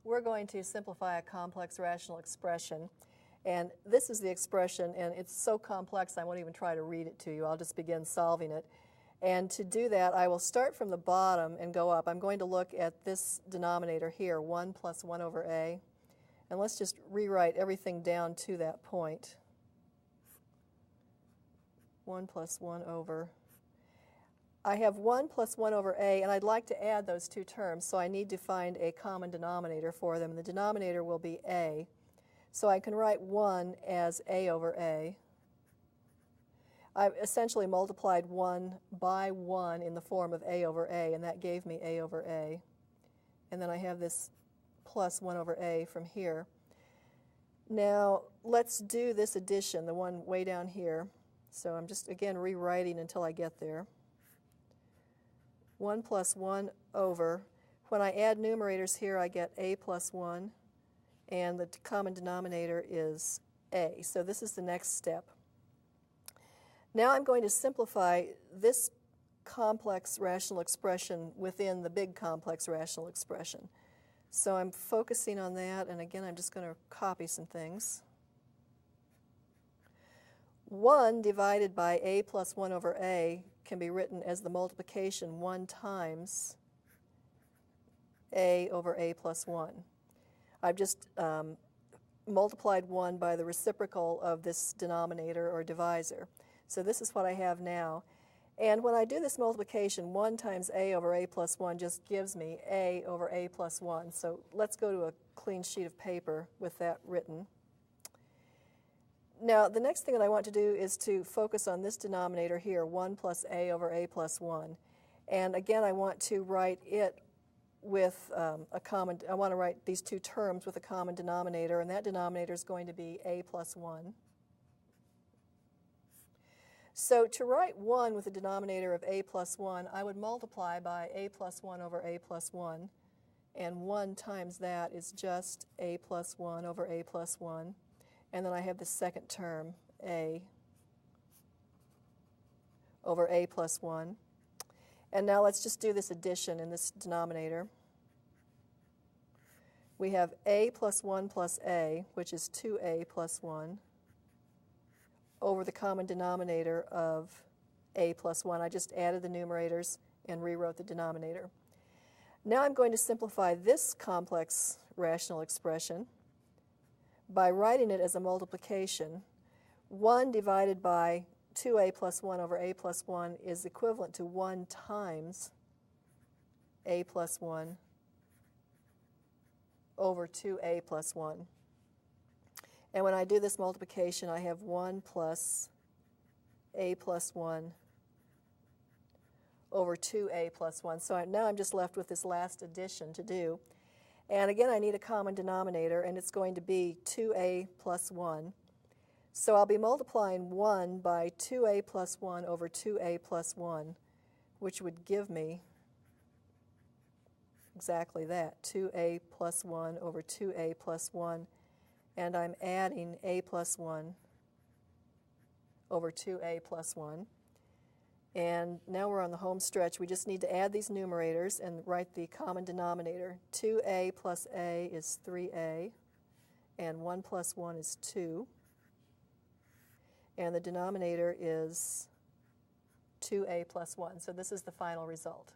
we're going to simplify a complex rational expression. And this is the expression, and it's so complex I won't even try to read it to you. I'll just begin solving it. And to do that, I will start from the bottom and go up. I'm going to look at this denominator here, 1 plus 1 over a. And let's just rewrite everything down to that point. 1 plus 1 over. I have 1 plus 1 over a, and I'd like to add those two terms, so I need to find a common denominator for them. And the denominator will be a. So I can write 1 as a over a. I've essentially multiplied 1 by 1 in the form of a over a, and that gave me a over a. And then I have this plus 1 over a from here. Now, let's do this addition, the one way down here. So I'm just, again, rewriting until I get there. 1 plus 1 over. When I add numerators here, I get a plus 1, and the common denominator is a. So this is the next step. Now I'm going to simplify this complex rational expression within the big complex rational expression. So I'm focusing on that, and again, I'm just going to copy some things. 1 divided by a plus 1 over a can be written as the multiplication 1 times a over a plus 1. I've just multiplied 1 by the reciprocal of this denominator or divisor. So this is what I have now. And when I do this multiplication, 1 times a over a plus 1 just gives me a over a plus 1. So let's go to a clean sheet of paper with that written. Now, the next thing that I want to do is to focus on this denominator here, 1 plus a over a plus 1. And again, I want to write it with I want to write these two terms with a common denominator, and that denominator is going to be a plus 1. So to write 1 with a denominator of a plus 1, I would multiply by a plus 1 over a plus 1, and 1 times that is just a plus 1 over a plus 1. And then I have the second term, a over a plus 1. And now let's just do this addition in this denominator. We have a plus 1 plus a, which is 2a plus 1, over the common denominator of a plus 1. I just added the numerators and rewrote the denominator. Now I'm going to simplify this complex rational expression by writing it as a multiplication. 1 divided by 2a plus 1 over a plus 1 is equivalent to 1 times a plus 1 over 2a plus 1. And when I do this multiplication, I have 1 plus a plus 1 over 2a plus 1. So now I'm just left with this last addition to do. And again, I need a common denominator, and it's going to be 2a plus 1. So I'll be multiplying 1 by 2a plus 1 over 2a plus 1, which would give me exactly that, 2a plus 1 over 2a plus 1. And I'm adding a plus 1 over 2a plus 1. And now we're on the home stretch. We just need to add these numerators and write the common denominator. 2a plus a is 3a, and 1 plus 1 is 2. And the denominator is 2a plus 1. So this is the final result.